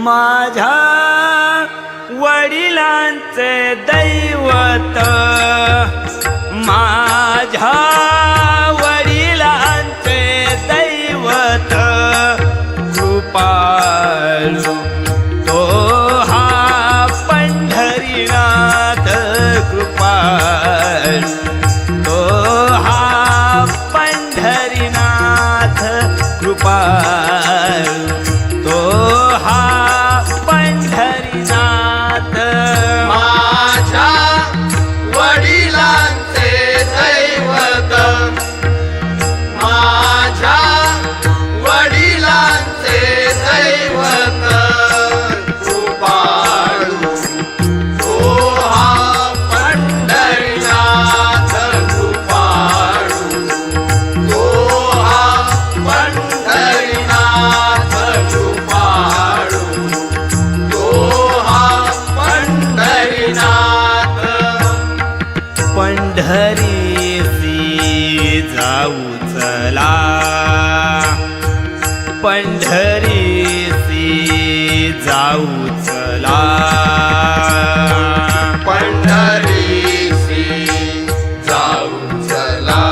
माझ्या वडिलांचे दैवत, माझ्या वडिलांचे दैवत कृपाळू तो हा पंढरीनाथ, कृपाळू तो हा पंढरीनाथ, कृपाळू तो हा पंढरीनाथ. माझ्या वडिलांचे दैवत, माझ्या वडिलांचे दैवत कृपाळू तो हा पंढरीनाथ, कृपाळू तो हा पंढरीनाथ, कृपाळू पंढरीसी जाऊ चला, पंढरीसी जाऊ चला, पंढरीसी जाऊ चला,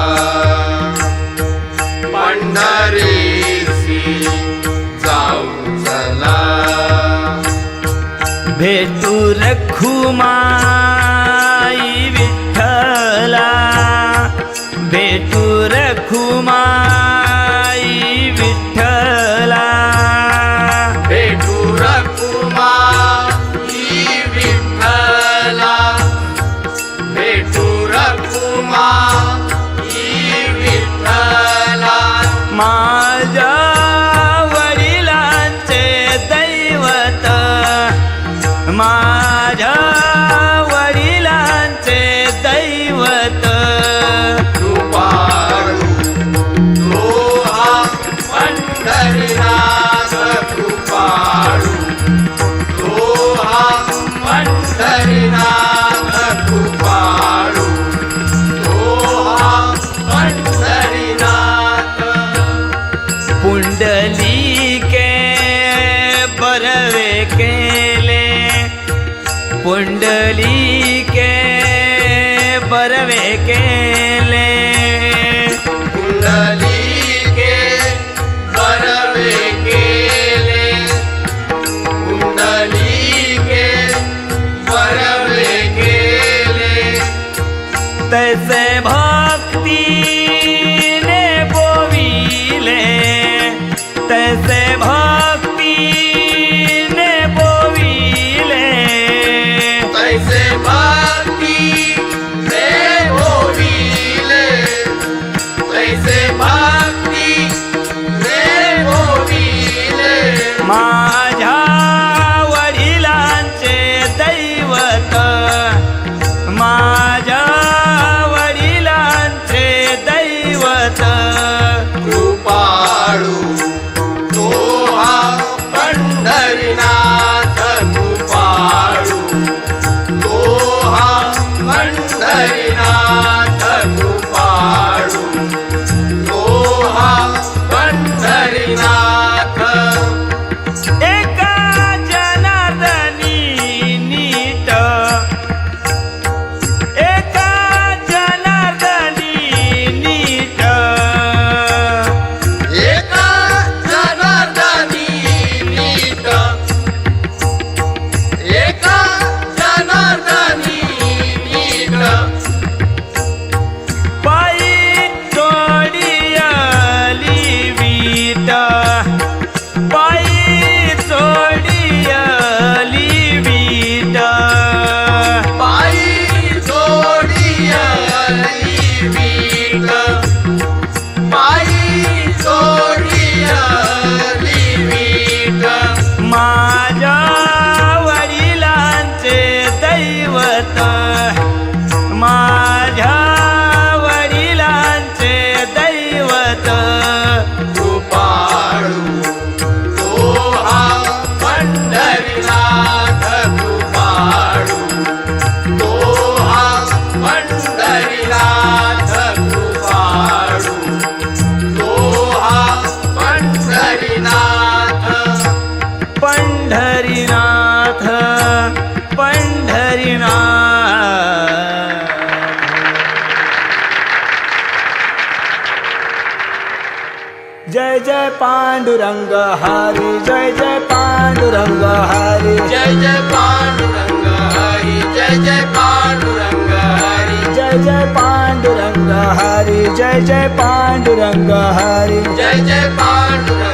पंढरीसी जाऊ चला. भेटू रखुमाई विठ्ठला, भेटू रखुमाई विठ्ठला, भेटू रखुमाई विठ्ठला, भेटू रखुमाई विठ्ठला. माझ्या वडिलांचे दैवत, माझ्या वडिलांचे दैवत कृपाळू तो हा पंढरीनाथ, कृपाळू तो हा पंढरीनाथ, कृपाळू तो हा पंढरीनाथ. पुंडलिके बरवे केले, पुंडलिके बरवे केले, पुंडलिके बरवे केले, पुंडलिके बरवे केले. तैसे भक्तीने बोविले, तैसे भक्तीने बोविले, तैसे भक्ती ने बोविले, तैसे भक्ती ने बोविले. माझ्या वडिलांचे दैवत, माझ्या वडिलांचे दैवत कृपाळू तो जय पांडुरंग हरी, जय जय पांडुरंग हरी, जय जय पांडुरंग हरी, जय जय पांडुरंग हरी, जय जय पांडुरंग हरी, जय जय पांडुरंग हरी, जय जय पांडुरंग